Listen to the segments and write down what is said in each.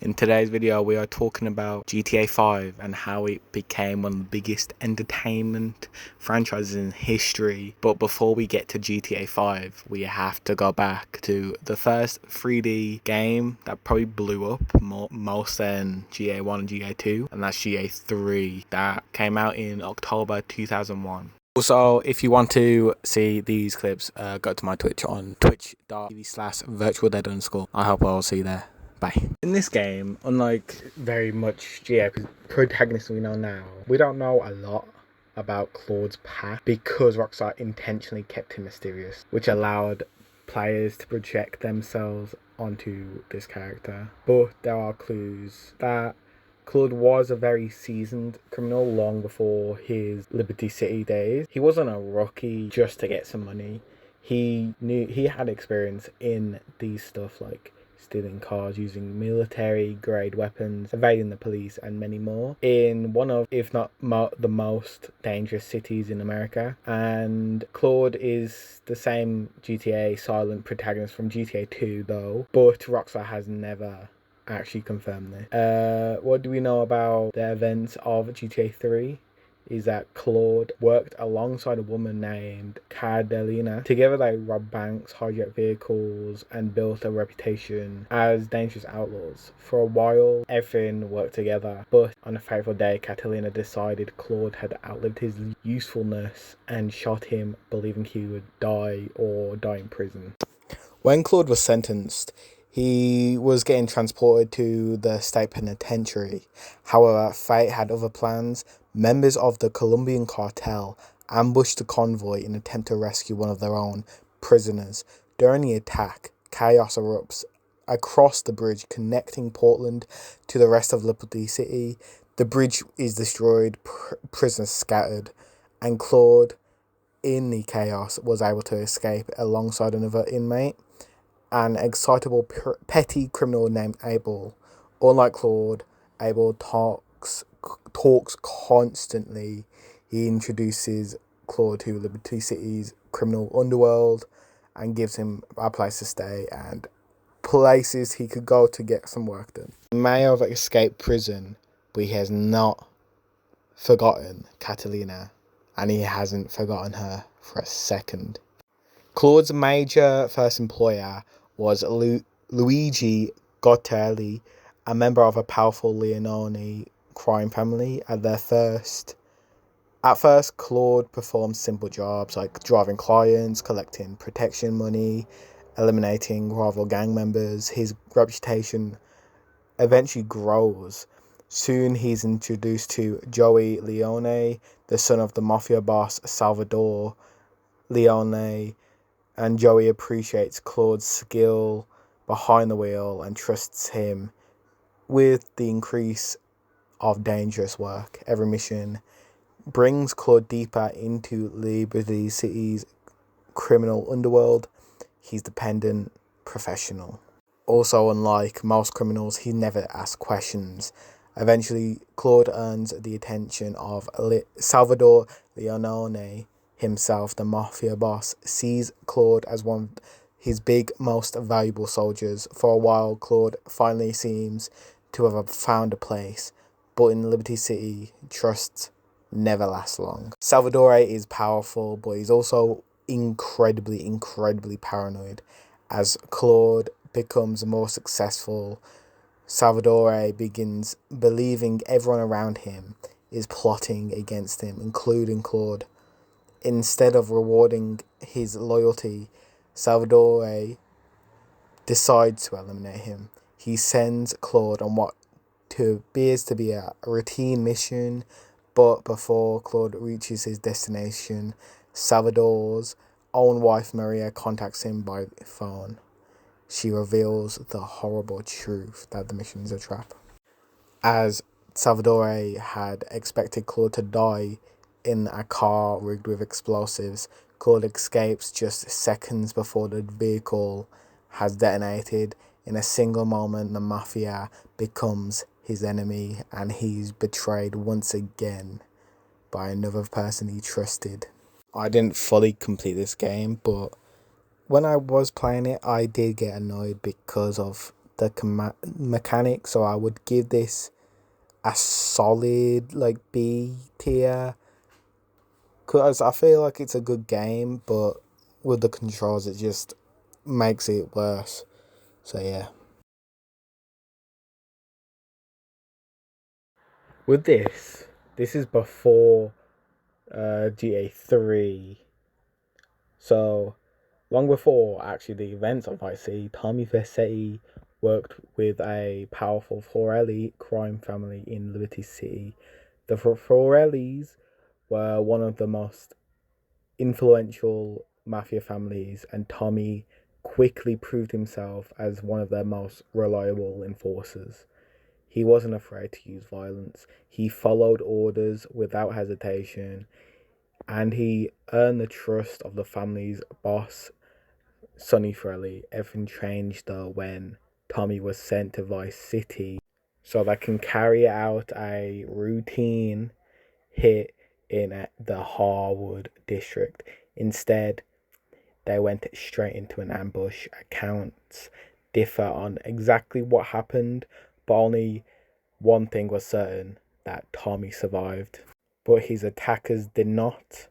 In today's video, we are talking about GTA 5 and how it became one of the biggest entertainment franchises in history. But before we get to GTA 5, we have to go back to the first 3D game that probably blew up most than GTA 1 and GTA 2, and that's GTA 3 that came out in October 2001. Also, if you want to see these clips, go to my Twitch on twitch.tv/virtualdead_. I hope I'll see you there. Bye. In this game, unlike very much GTA protagonists we know now, we don't know a lot about Claude's past because Rockstar intentionally kept him mysterious, which allowed players to project themselves onto this character. But there are clues that Claude was a very seasoned criminal long before his Liberty City days. He wasn't a rookie just to get some money. He had experience in these stuff like stealing cars, using military-grade weapons, evading the police, and many more, in one of, if not the most dangerous cities in America. And Claude is the same GTA silent protagonist from GTA 2, though, but Rockstar has never actually confirmed this. What do we know about the events of GTA 3? Is that Claude worked alongside a woman named Catalina. Together they robbed banks, hijacked vehicles, and built a reputation as dangerous outlaws. For a while, everything worked together, but on a fateful day, Catalina decided Claude had outlived his usefulness and shot him, believing he would die in prison. When Claude was sentenced, he was getting transported to the state penitentiary. However, fate had other plans. Members of the Colombian cartel ambushed the convoy in an attempt to rescue one of their own prisoners. During the attack, chaos erupts across the bridge connecting Portland to the rest of Liberty City. The bridge is destroyed, prisoners scattered, and Claude, in the chaos, was able to escape alongside another inmate, an excitable petty criminal named Abel. Unlike Claude, Abel talks constantly. He introduces Claude to Liberty City's criminal underworld and gives him a place to stay and places he could go to get some work done. He may have escaped prison, but he has not forgotten Catalina, and he hasn't forgotten her for a second. Claude's major first employer was Luigi Gottelli, a member of a powerful Leonone crime family. At first, Claude performed simple jobs like driving clients, collecting protection money, eliminating rival gang members. His reputation eventually grows. Soon he's introduced to Joey Leone, the son of the mafia boss Salvador Leone, and Joey appreciates Claude's skill behind the wheel and trusts him with the increase of dangerous work. Every mission brings Claude deeper into Liberty City's criminal underworld. He's dependent, professional. Also, unlike most criminals, he never asks questions. Eventually, Claude earns the attention of Salvador Leone himself. The mafia boss sees Claude as one of his most valuable soldiers. For a while, Claude finally seems to have found a place, but in Liberty City, trust never lasts long. Salvador is powerful, but he's also incredibly paranoid. As Claude becomes more successful, Salvador begins believing everyone around him is plotting against him, including Claude. Instead of rewarding his loyalty, Salvador decides to eliminate him. He sends Claude on what appears to be a routine mission, but before Claude reaches his destination, Salvador's own wife Maria contacts him by phone. She reveals the horrible truth that the mission is a trap. As Salvador had expected Claude to die in a car rigged with explosives, Claude escapes just seconds before the vehicle has detonated. In a single moment, the mafia becomes his enemy, and he's betrayed once again by another person he trusted. I didn't fully complete this game, but when I was playing it, I did get annoyed because of the mechanic, so I would give this a solid like B tier, because I feel like it's a good game, but with the controls it just makes it worse. So yeah. With this is before GTA 3. So long before actually the events of Vice City, Tommy Vercetti worked with a powerful Forelli crime family in Liberty City. The Forellis were one of the most influential mafia families, and Tommy quickly proved himself as one of their most reliable enforcers. He wasn't afraid to use violence. He followed orders without hesitation, and he earned the trust of the family's boss, Sonny Forelli. Everything changed though when Tommy was sent to Vice City so they can carry out a routine hit in the Harwood district. Instead, they went straight into an ambush. Accounts differ on exactly what happened, but only one thing was certain, that Tommy survived. But his attackers did not,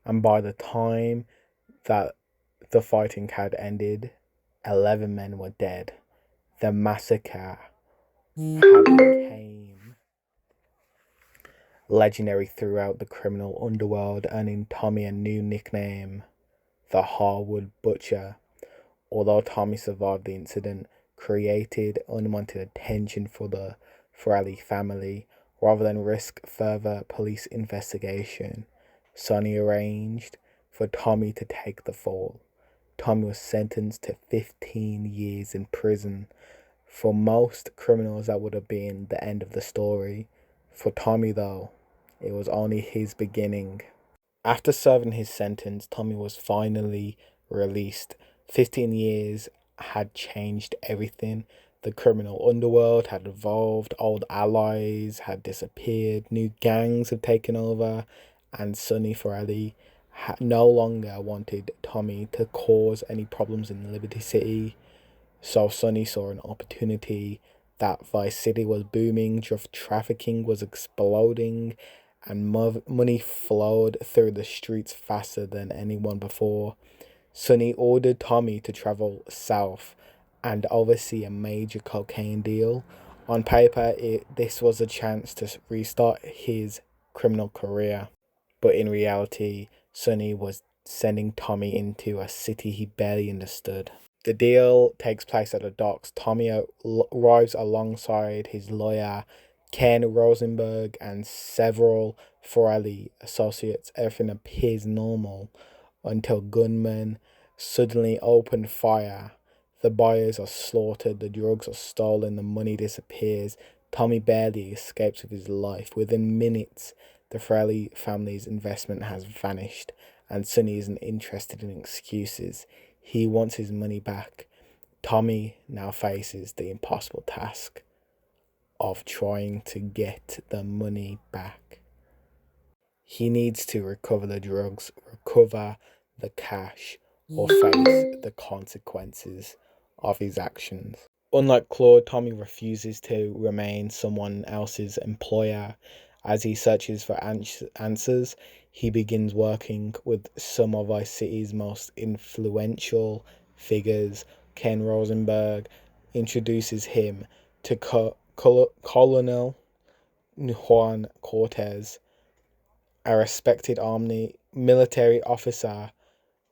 and by the time that the fighting had ended, 11 men were dead. The massacre had become legendary throughout the criminal underworld, earning Tommy a new nickname, the Harwood Butcher. Although Tommy survived the incident, created unwanted attention for the Forelli family. Rather than risk further police investigation, Sonny arranged for Tommy to take the fall. Tommy was sentenced to 15 years in prison. For most criminals, that would have been the end of the story. For Tommy, though, it was only his beginning. After serving his sentence, Tommy was finally released. 15 years had changed everything. The criminal underworld had evolved, old allies had disappeared, new gangs had taken over, and Sonny Forelli no longer wanted Tommy to cause any problems in Liberty City. So Sonny saw an opportunity that Vice City was booming, drug trafficking was exploding, and money flowed through the streets faster than anyone before. Sonny ordered Tommy to travel south and oversee a major cocaine deal. On paper, this was a chance to restart his criminal career, but in reality, Sonny was sending Tommy into a city he barely understood. The deal takes place at the docks. Tommy arrives alongside his lawyer, Ken Rosenberg, and several Forelli associates. Everything appears normal until gunmen suddenly open fire. The buyers are slaughtered, the drugs are stolen, the money disappears. Tommy barely escapes with his life. Within minutes, the Forelli family's investment has vanished, and Sonny isn't interested in excuses. He wants his money back. Tommy now faces the impossible task of trying to get the money back. He needs to recover the drugs, recover the cash, or face the consequences of his actions. Unlike Claude, Tommy refuses to remain someone else's employer. As he searches for answers, he begins working with some of Vice City's most influential figures. Ken Rosenberg introduces him to Colonel Juan Cortez, a respected army military officer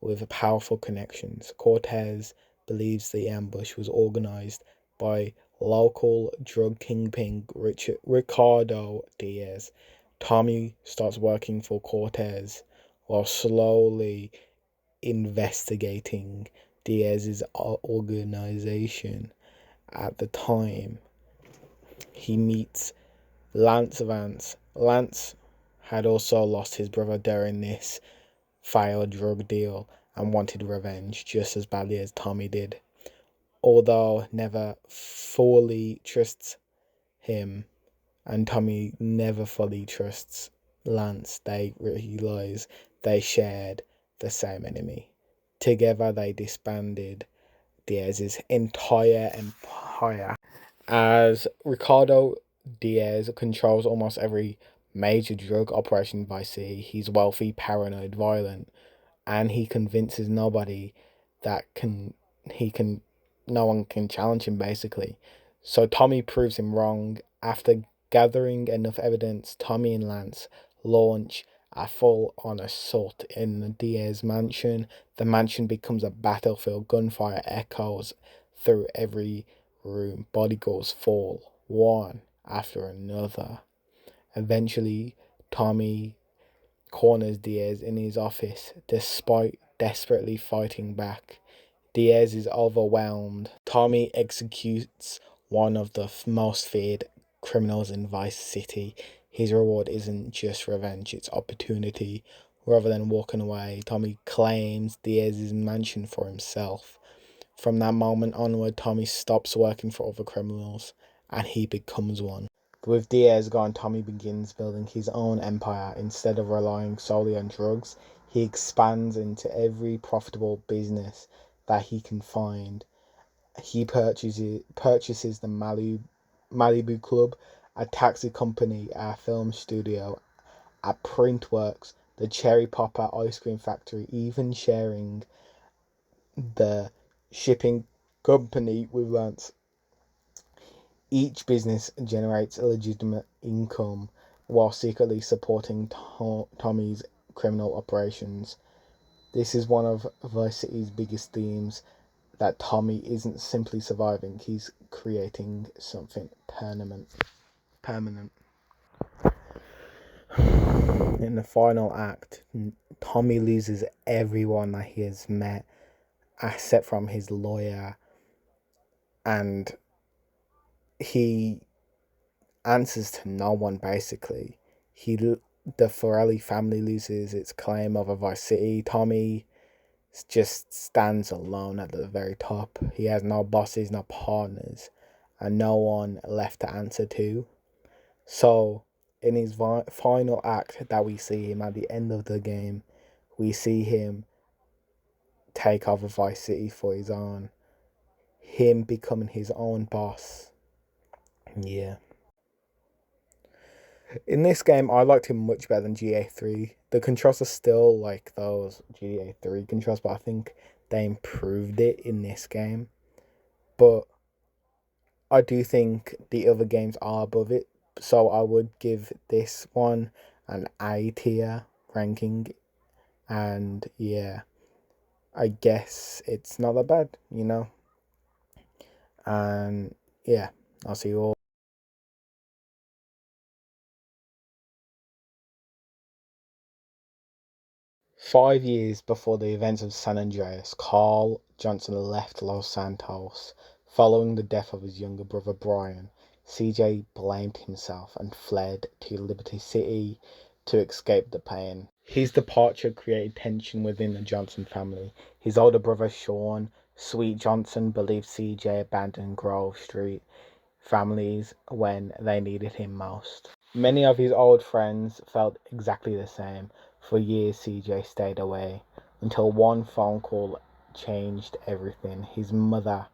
with powerful connections. Cortez believes the ambush was organized by local drug kingpin Ricardo Diaz. Tommy starts working for Cortez while slowly investigating Diaz's organization. At the time, he meets Lance Vance. Lance had also lost his brother during this failed drug deal and wanted revenge just as badly as Tommy did. Although never fully trusts him, and Tommy never fully trusts Lance, they realize they shared the same enemy. Together they disbanded Diaz's entire empire. As Ricardo Diaz controls almost every major drug operation in Vice City, he's wealthy, paranoid, violent, and he convinces nobody that he can no one can challenge him basically. So Tommy proves him wrong. After gathering enough evidence, Tommy and Lance launch a full-on assault in the Diaz mansion. The mansion becomes a battlefield. Gunfire echoes through every room. Bodyguards fall one after another. Eventually, Tommy corners Diaz in his office despite desperately fighting back. Diaz is overwhelmed. Tommy executes one of the most feared criminals in Vice City. His reward isn't just revenge, it's opportunity. Rather than walking away, Tommy claims Diaz's mansion for himself. From that moment onward, Tommy stops working for other criminals and he becomes one. With Diaz gone, Tommy begins building his own empire. Instead of relying solely on drugs, he expands into every profitable business that he can find. He purchases the Malibu Club, a taxi company, a film studio, a print works, the Cherry Popper ice cream factory, even sharing the shipping company with Lance. Each business generates a legitimate income while secretly supporting Tommy's criminal operations. This is one of Vice City's biggest themes, that Tommy isn't simply surviving, he's creating something permanent. In the final act, Tommy loses everyone that he has met, except from his lawyer, and he answers to no one basically. The Forelli family loses its claim over Vice City. Tommy just stands alone at the very top. He has no bosses, no partners, and no one left to answer to. So, in his final act that we see him at the end of the game, we see him take over Vice City for his own. Him becoming his own boss. Yeah. In this game, I liked him much better than GTA 3. The controls are still like those GTA 3 controls, but I think they improved it in this game. But I do think the other games are above it, so I would give this one an A tier ranking. And yeah, I guess it's not that bad, And yeah, I'll see you all. 5 years before the events of San Andreas, Carl Johnson left Los Santos. Following the death of his younger brother Brian, CJ blamed himself and fled to Liberty City to escape the pain. His departure created tension within the Johnson family. His older brother Sean Sweet Johnson believed CJ abandoned Grove Street families when they needed him most. Many of his old friends felt exactly the same. For years, CJ stayed away until one phone call changed everything. His mother,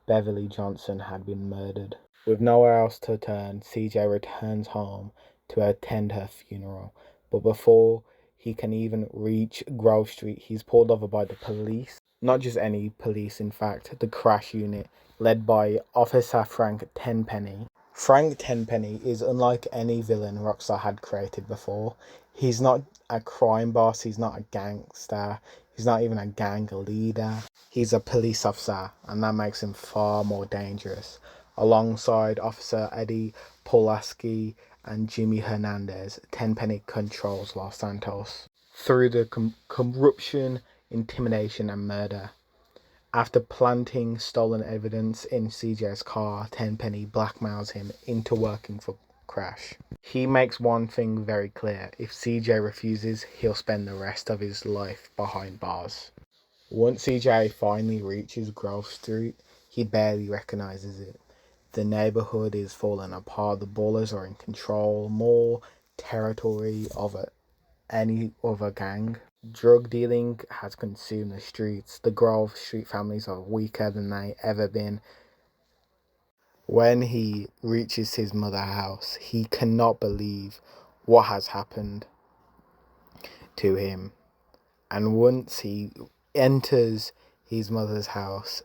Beverly Johnson, had been murdered. With nowhere else to turn, CJ returns home to attend her funeral. But before he can even reach Grove Street, he's pulled over by the police. Not just any police, in fact, the crash unit, led by Officer Frank Tenpenny. Frank Tenpenny is unlike any villain Rockstar had created before. He's not a crime boss, he's not a gangster, he's not even a gang leader. He's a police officer, and that makes him far more dangerous. Alongside Officer Eddie Pulaski and Jimmy Hernandez, Tenpenny controls Los Santos through the corruption, intimidation, and murder. After planting stolen evidence in CJ's car, Tenpenny blackmails him into working for Crash. He makes one thing very clear: if CJ refuses, he'll spend the rest of his life behind bars. Once CJ finally reaches Grove Street, he barely recognizes it. The neighborhood is falling apart, the Ballers are in control, more territory of any other gang. Drug dealing has consumed the streets. The Grove Street families are weaker than they ever been. When he reaches his mother's house, he cannot believe what has happened to him. And once he enters his mother's house,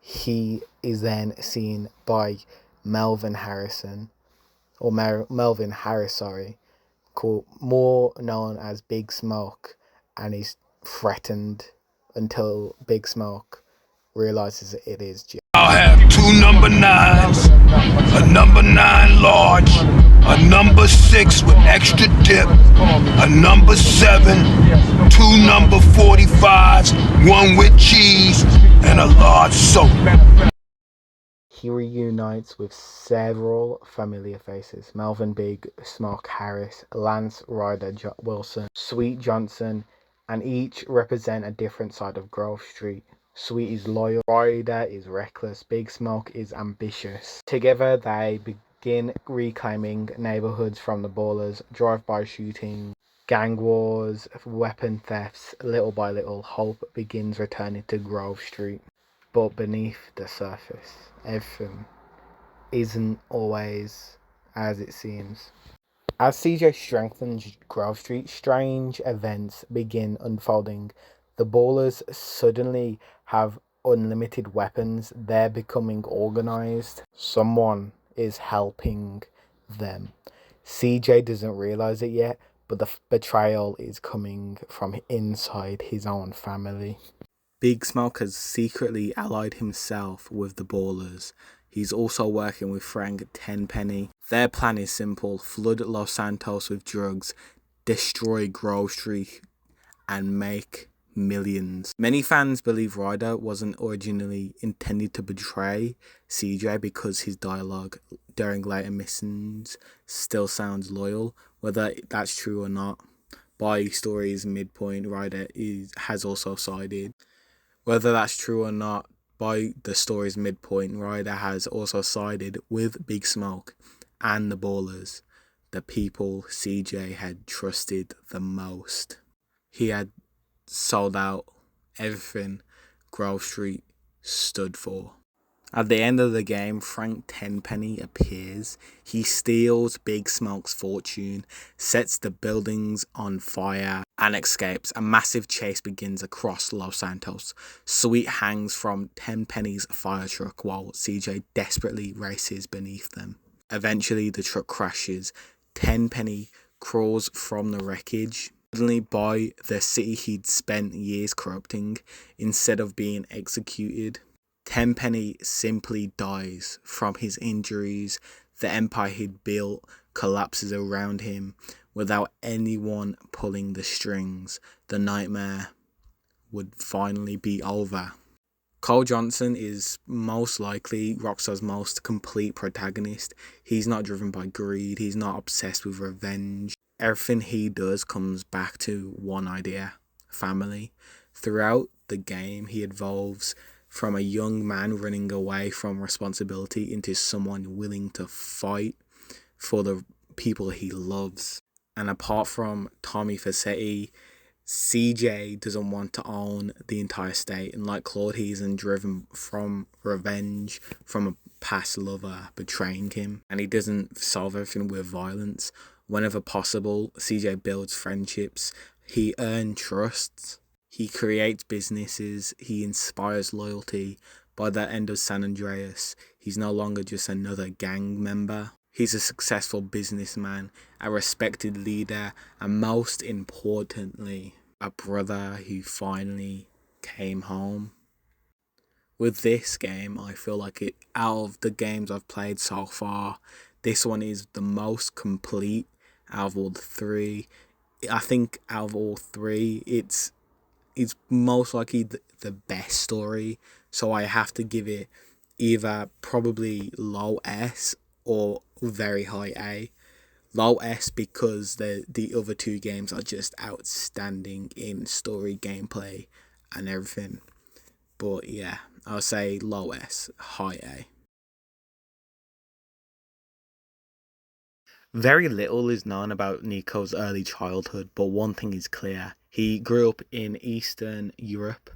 he is then seen by Melvin Harrison, or Melvin Harris, sorry, called more known as Big Smoke, and he's threatened until Big Smoke realizes it is Jim. I'll have two number nines, a number nine large, a number six with extra dip, a number seven, two number 45s, one with cheese, and a large soap. He reunites with several familiar faces: Melvin Big Smoke Harris, Lance Ryder Wilson, Sweet Johnson, and each represent a different side of Grove Street. Sweet is loyal, Ryder is reckless, Big Smoke is ambitious. Together they begin reclaiming neighborhoods from the Ballers, drive-by shooting, gang wars, weapon thefts. Little by little, hope begins returning to Grove Street. But beneath the surface, everything isn't always as it seems. As CJ strengthens Grove Street, strange events begin unfolding. The Ballers suddenly have unlimited weapons. They're becoming organized. Someone is helping them. CJ doesn't realize it yet, but the betrayal is coming from inside his own family. Big Smoke has secretly allied himself with the Ballers. He's also working with Frank Tenpenny. Their plan is simple: flood Los Santos with drugs, destroy Grove Street, and make millions. Many fans believe Ryder wasn't originally intended to betray CJ because his dialogue during later missions still sounds loyal. Whether that's true or not, by story's midpoint, Ryder has also sided. Whether that's true or not, by the story's midpoint, Ryder has also sided with Big Smoke and the Ballers, the people CJ had trusted the most. He had sold out everything Grove Street stood for. At the end of the game, Frank Tenpenny appears. He steals Big Smoke's fortune, sets the buildings on fire, and escapes. A massive chase begins across Los Santos. Sweet hangs from Tenpenny's fire truck while CJ desperately races beneath them. Eventually, the truck crashes. Tenpenny crawls from the wreckage, suddenly by the city he'd spent years corrupting, instead of being executed. Tenpenny simply dies from his injuries. The empire he'd built collapses around him without anyone pulling the strings. The nightmare would finally be over. Cole Johnson is most likely Rockstar's most complete protagonist. He's not driven by greed. He's not obsessed with revenge. Everything he does comes back to one idea: family. Throughout the game, he evolves from a young man running away from responsibility into someone willing to fight for the people he loves. And apart from Tommy Facchetti, CJ doesn't want to own the entire state, and like Claude, he isn't driven from revenge from a past lover betraying him, and he doesn't solve everything with violence. Whenever possible, CJ builds friendships, he earns trust, he creates businesses, he inspires loyalty. By the end of San Andreas, he's no longer just another gang member. He's a successful businessman, a respected leader, and most importantly, a brother who finally came home. With this game, I feel like out of the games I've played so far, this one is the most complete out of all the three. I think out of all three, it's most likely the best story, so I have to give it either probably low S or very high A. Low S because the other two games are just outstanding in story, gameplay, and everything. But yeah, I'll say low S, high A. Very little is known about Nico's early childhood, but one thing is clear. He grew up in Eastern Europe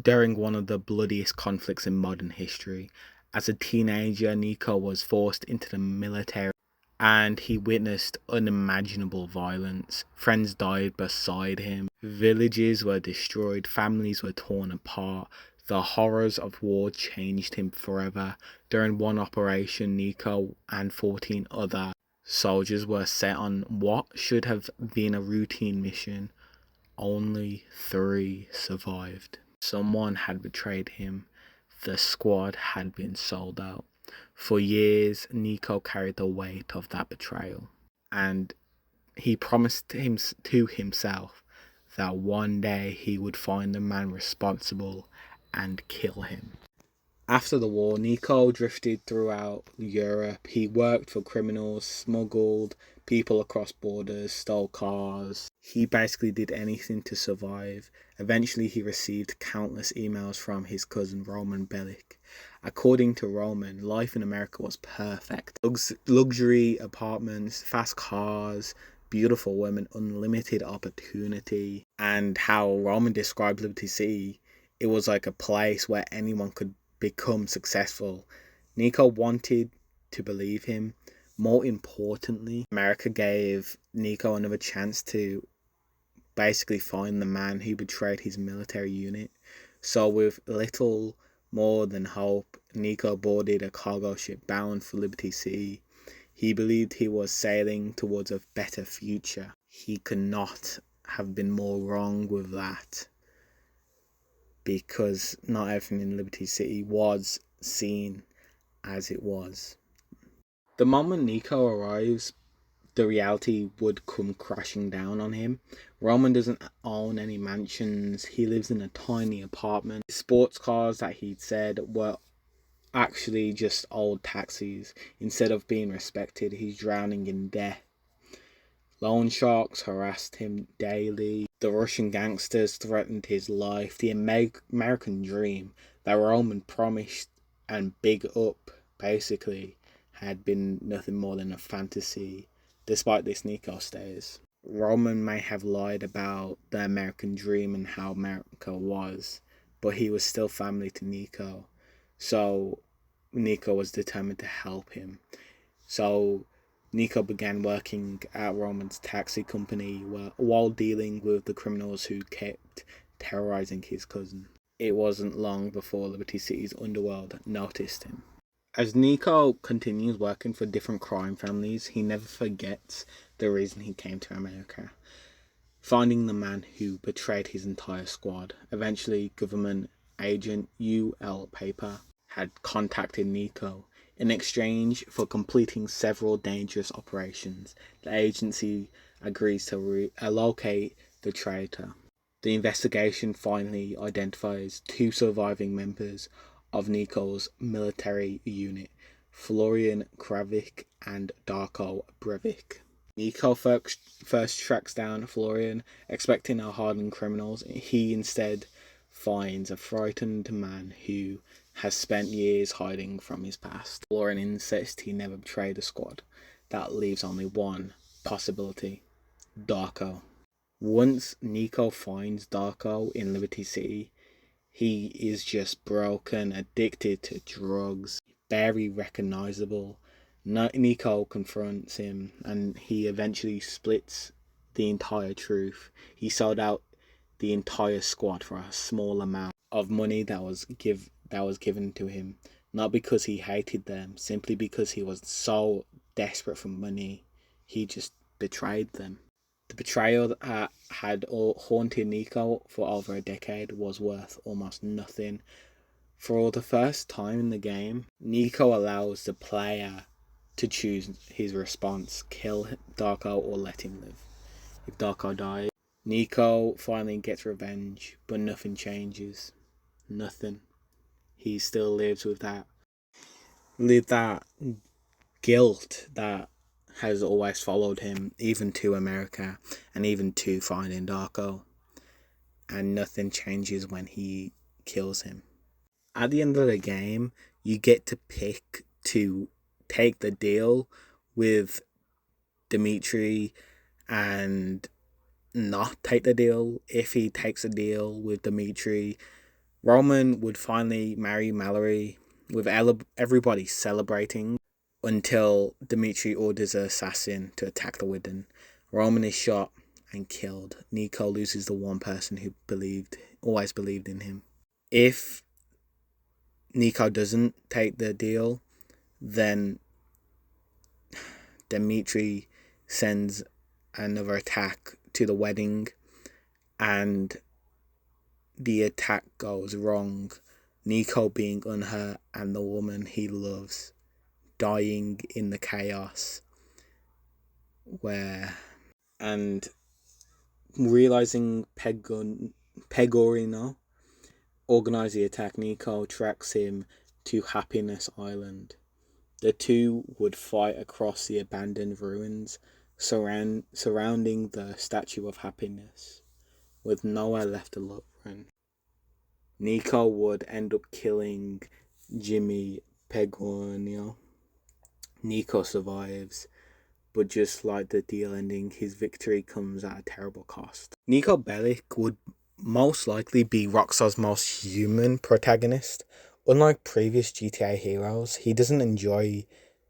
during one of the bloodiest conflicts in modern history. As a teenager, Nico was forced into the military and he witnessed unimaginable violence. Friends died beside him, villages were destroyed, families were torn apart. The horrors of war changed him forever. During one operation, Nico and 14 other soldiers were set on what should have been a routine mission. Only 3 survived. Someone had betrayed him. The squad had been sold out. For years, Nico carried the weight of that betrayal, and he promised to himself that one day he would find the man responsible and kill him. After the war, Nico drifted throughout Europe. He worked for criminals, smuggled people across borders, stole cars. He basically did anything to survive. Eventually, he received countless emails from his cousin Roman Bellic. According to Roman, life in America was perfect. Luxury apartments, fast cars, beautiful women, unlimited opportunity. And how Roman described Liberty City, it was like a place where anyone could become successful. Nico wanted to believe him. More importantly, America gave Nico another chance to basically find the man who betrayed his military unit. So with little more than hope, Nico boarded a cargo ship bound for Liberty City. He believed he was sailing towards a better future. He could not have been more wrong with that, because not everything in Liberty City was seen as it was. The moment Nico arrives, the reality would come crashing down on him. Roman doesn't own any mansions. He lives in a tiny apartment. Sports cars that he'd said were actually just old taxis. Instead of being respected, he's drowning in debt. Loan sharks harassed him daily. The Russian gangsters threatened his life. The American dream that Roman promised and big up, basically, had been nothing more than a fantasy, despite this Nico stays. Roman may have lied about the American dream and how America was, but he was still family to Nico. So Nico was determined to help him. So Nico began working at Roman's taxi company while dealing with the criminals who kept terrorizing his cousin. It wasn't long before Liberty City's underworld noticed him. As Nico continues working for different crime families, he never forgets the reason he came to America. Finding the man who betrayed his entire squad. Eventually, government agent U.L. Paper had contacted Nico. In exchange for completing several dangerous operations, the agency agrees to locate the traitor. The investigation finally identifies 2 surviving members of Nico's military unit, Florian Kravik and Darko Breivik. Nico first tracks down Florian, expecting a hardened criminal. He instead finds a frightened man who has spent years hiding from his past. Florian insists he never betrayed the squad. That leaves only one possibility: Darko. Once Nico finds Darko in Liberty City, he is just broken, addicted to drugs, very recognizable. Nico confronts him and he eventually splits the entire truth. He sold out the entire squad for a small amount of money that was given to him, not because he hated them, simply because he was so desperate for money. He just betrayed them. The betrayal that had haunted Nico for over a decade was worth almost nothing. For the first time in the game, Nico allows the player to choose his response: kill Darko or let him live. If Darko dies, Nico finally gets revenge, but nothing changes. Nothing. He still lives with that guilt that has always followed him, even to America and even to finding Darko. And nothing changes when he kills him. At the end of the game, you get to pick to take the deal with Dimitri and not take the deal. If he takes a deal with Dimitri, Roman would finally marry Mallory, with everybody celebrating until Dimitri orders an assassin to attack the Widden. Roman is shot and killed. Nico loses the one person who always believed in him. If Nico doesn't take the deal, then Dimitri sends another attack to the wedding, and the attack goes wrong. Nico being unhurt and the woman he loves dying in the chaos. And realizing Pegorino organized the attack, Nico tracks him to Happiness Island. The two would fight across the abandoned ruins surrounding the Statue of Happiness, with nowhere left to run. Nico would end up killing Jimmy Pegorino. Nico survives, but just like the deal ending, his victory comes at a terrible cost. Nico Bellic would most likely be Rockstar's most human protagonist. Unlike previous GTA heroes, he doesn't enjoy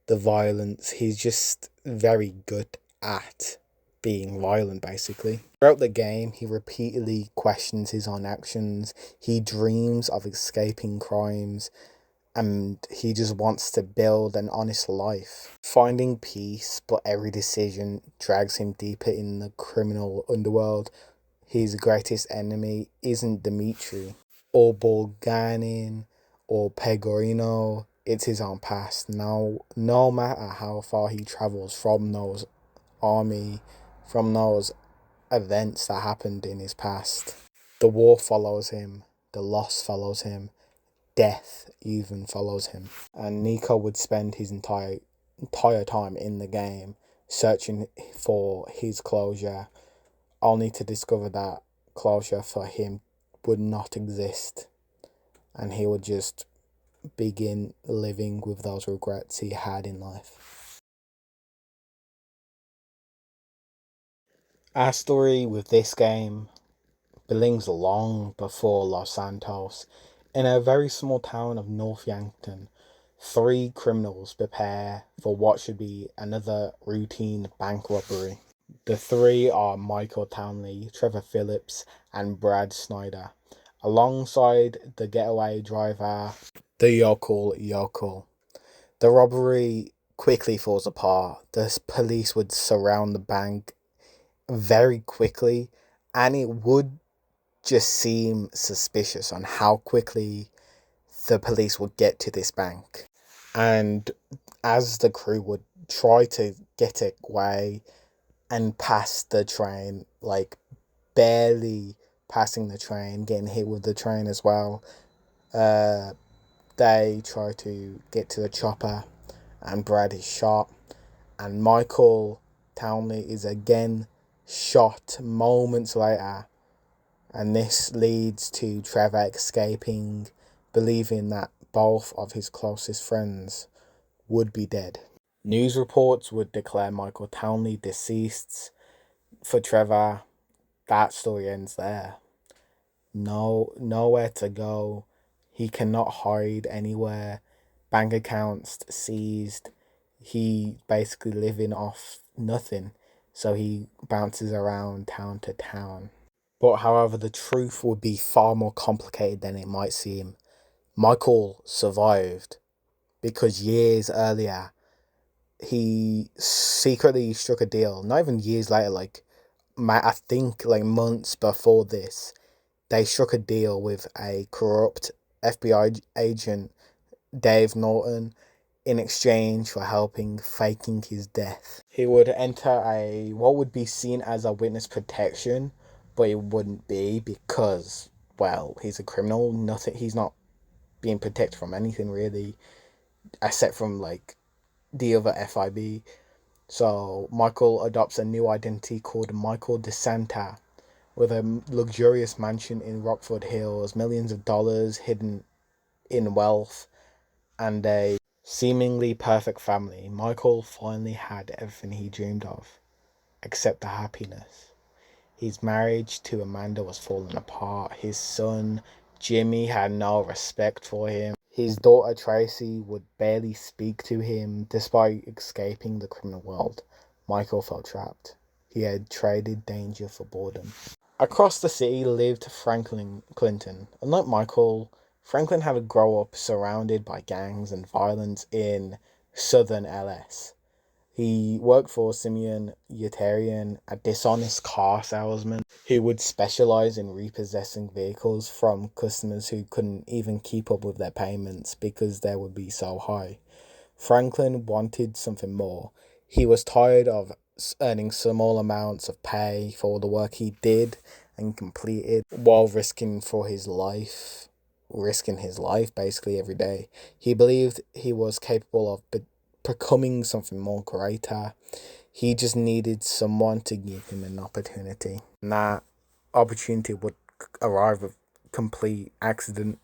the violence. He's just very good at being violent, basically. Throughout the game, he repeatedly questions his own actions. He dreams of escaping crimes, and he just wants to build an honest life. Finding peace, but every decision drags him deeper in the criminal underworld. His greatest enemy isn't Dimitri or Bulganin or Pegorino. It's his own past. Now, no matter how far he travels from those events that happened in his past, the war follows him, the loss follows him, death even follows him. And Nico would spend his entire time in the game searching for his closure, only to discover that closure for him would not exist, and he would just begin living with those regrets he had in life. Our story with this game begins long before Los Santos. In a very small town of North Yankton, 3 criminals prepare for what should be another routine bank robbery. The 3 are Michael Townley, Trevor Phillips, and Brad Snyder, alongside the getaway driver, the yokel. The robbery quickly falls apart. The police would surround the bank very quickly, and it would just seem suspicious on how quickly the police would get to this bank. And as the crew would try to get away and pass the train, like barely passing the train, getting hit with the train as well, they try to get to the chopper, and Brad is shot, and Michael Townley is again shot moments later, and this leads to Trevor escaping, believing that both of his closest friends would be dead. News reports would declare Michael Townley deceased. For Trevor, that story ends there. Nowhere to go. He cannot hide anywhere. Bank accounts seized. He basically living off nothing. So he bounces around town to town. But however, the truth would be far more complicated than it might seem. Michael survived because years earlier, he secretly struck a deal. Not even years later, I think months before this, they struck a deal with a corrupt FBI agent, Dave Norton, in exchange for faking his death. He would enter what would be seen as a witness protection, but it wouldn't be because, well, he's a criminal. He's not being protected from anything really, except from the other FIB. So Michael adopts a new identity called Michael DeSanta, with a luxurious mansion in Rockford Hills, millions of dollars hidden in wealth, and a seemingly perfect family, Michael finally had everything he dreamed of, except the happiness. His marriage to Amanda was falling apart. His son, Jimmy, had no respect for him. His daughter, Tracy, would barely speak to him. Despite escaping the criminal world, Michael felt trapped. He had traded danger for boredom. Across the city lived Franklin Clinton. Unlike Michael, Franklin had to grow up surrounded by gangs and violence in southern LS. He worked for Simeon Yetarian, a dishonest car salesman who would specialize in repossessing vehicles from customers who couldn't even keep up with their payments because they would be so high. Franklin wanted something more. He was tired of earning small amounts of pay for the work he did and completed while risking his life basically every day. He believed he was capable of becoming something more greater. He just needed someone to give him an opportunity. And that opportunity would arrive with complete accident.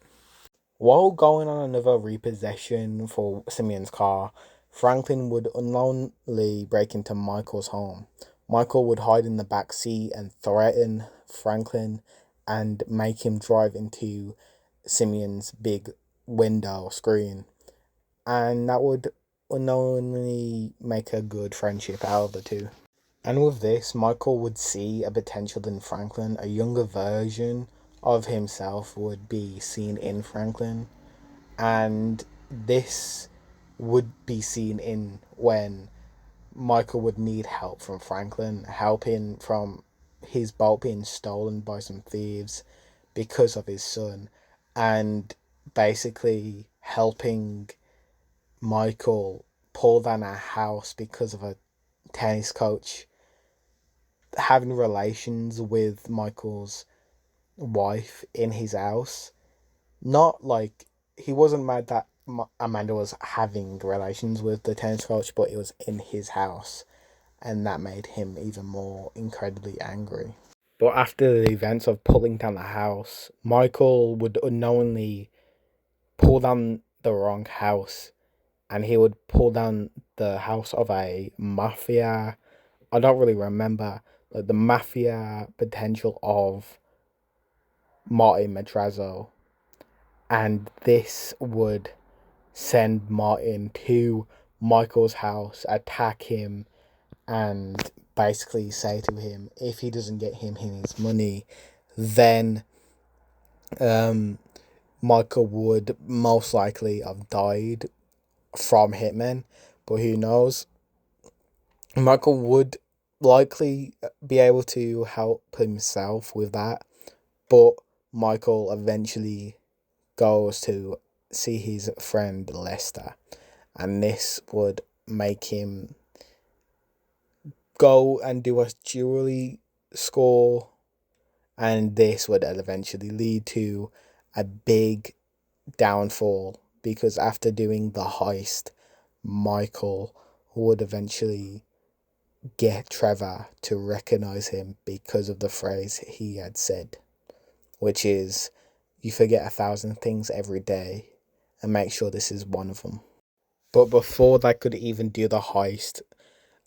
While going on another repossession for Simeon's car, Franklin would unknowingly break into Michael's home. Michael would hide in the back seat and threaten Franklin and make him drive into Simeon's big window screen. And that would unknowingly make a good friendship out of the two. And with this, Michael would see a potential in Franklin. A younger version of himself would be seen in Franklin. And this would be seen in when Michael would need help from Franklin, helping from his boat being stolen by some thieves because of his son, and basically helping Michael pull down a house because of a tennis coach having relations with Michael's wife in his house. Not like he wasn't mad that Amanda was having relations with the tennis coach, but it was in his house, and that made him even more incredibly angry. But after the events of pulling down the house, Michael would unknowingly pull down the wrong house, and he would pull down the house of a mafia. I don't really remember like the mafia potential of Martin Madrazo, and this would send Martin to Michael's house, attack him, and basically say to him if he doesn't get him his money, then Michael would most likely have died from hitmen. But who knows? Michael would likely be able to help himself with that, but Michael eventually goes to see his friend Lester, and this would make him go and do a jewelry score, and this would eventually lead to a big downfall because after doing the heist, Michael would eventually get Trevor to recognize him because of the phrase he had said, which is, "You forget 1,000 things every day, and make sure this is one of them." But before they could even do the heist,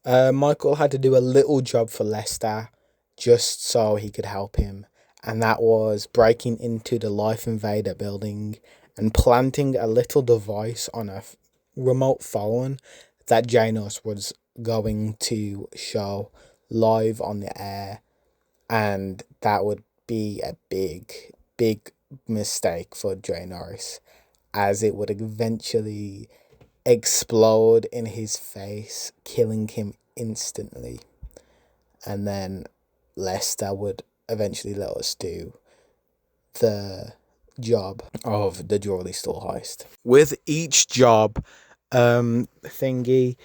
Michael had to do a little job for Lester just so he could help him, and that was breaking into the Life Invader building and planting a little device on a remote phone that Janos was going to show live on the air, and that would be a big mistake for Jay Norris, as it would eventually explode in his face, killing him instantly. And then Lester would eventually let us do the job of the jewelry store heist. With each job thingy,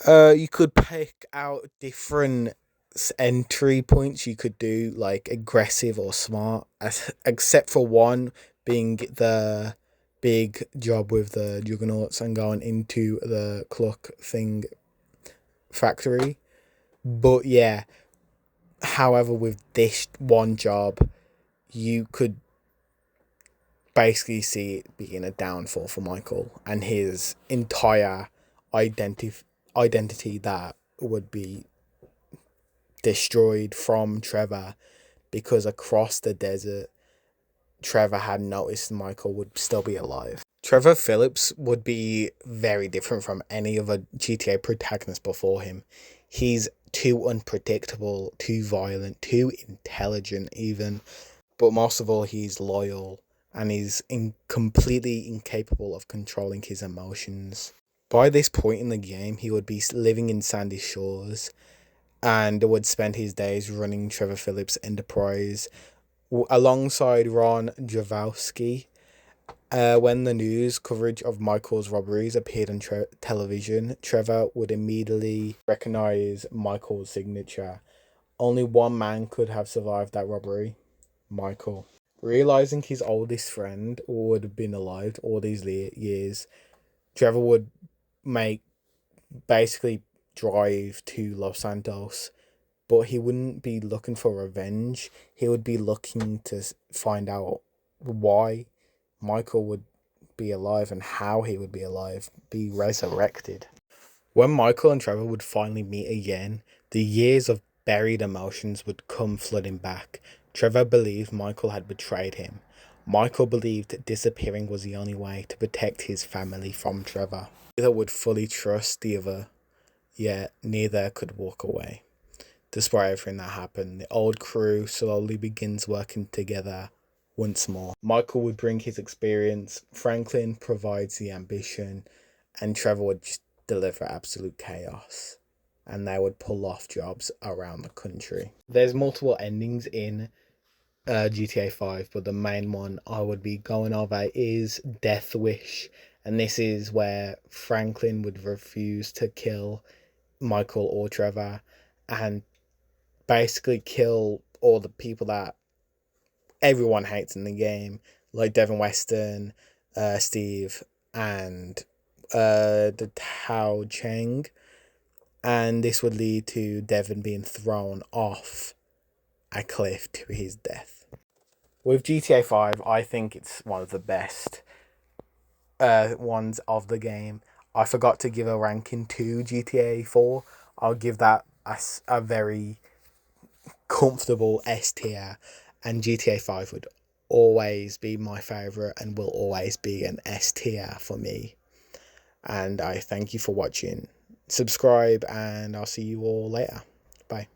you could pick out different entry points you could do, like aggressive or smart, except for one being the big job with the juggernauts and going into the Cluck thing factory. But yeah, however, with this one job, you could basically see it being a downfall for Michael and his entire identity that would be destroyed from Trevor, because across the desert Trevor had noticed Michael would still be alive. Trevor Phillips would be very different from any other GTA protagonist before him. He's too unpredictable, too violent, too intelligent even, but most of all he's loyal, and he's completely incapable of controlling his emotions. By this point in the game, he would be living in Sandy Shores and would spend his days running Trevor Phillips Enterprise alongside Ron Javowski. When the news coverage of Michael's robberies appeared on television, Trevor would immediately recognize Michael's signature. Only one man could have survived that robbery: Michael. Realizing his oldest friend would have been alive all these years, Trevor would make basically drive to Los Santos, but he wouldn't be looking for revenge. He would be looking to find out why Michael would be alive and how he would be alive, be resurrected. When Michael and Trevor would finally meet again, the years of buried emotions would come flooding back. Trevor believed Michael had betrayed him. Michael believed disappearing was the only way to protect his family from Trevor. Neither would fully trust the other, yet neither could walk away. Despite everything that happened, the old crew slowly begins working together once more. Michael would bring his experience, Franklin provides the ambition, and Trevor would just deliver absolute chaos. And they would pull off jobs around the country. There's multiple endings in GTA 5, but the main one I would be going over is Death Wish. And this is where Franklin would refuse to kill Michael or Trevor and basically kill all the people that everyone hates in the game, like Devin Weston, Steve, and the Tao Cheng. And this would lead to Devin being thrown off a cliff to his death. With GTA 5, I think it's one of the best ones of the game. I forgot to give a ranking to GTA 4. I'll give that a very comfortable S tier, and GTA 5 would always be my favourite and will always be an S tier for me. And I thank you for watching. Subscribe, and I'll see you all later. Bye.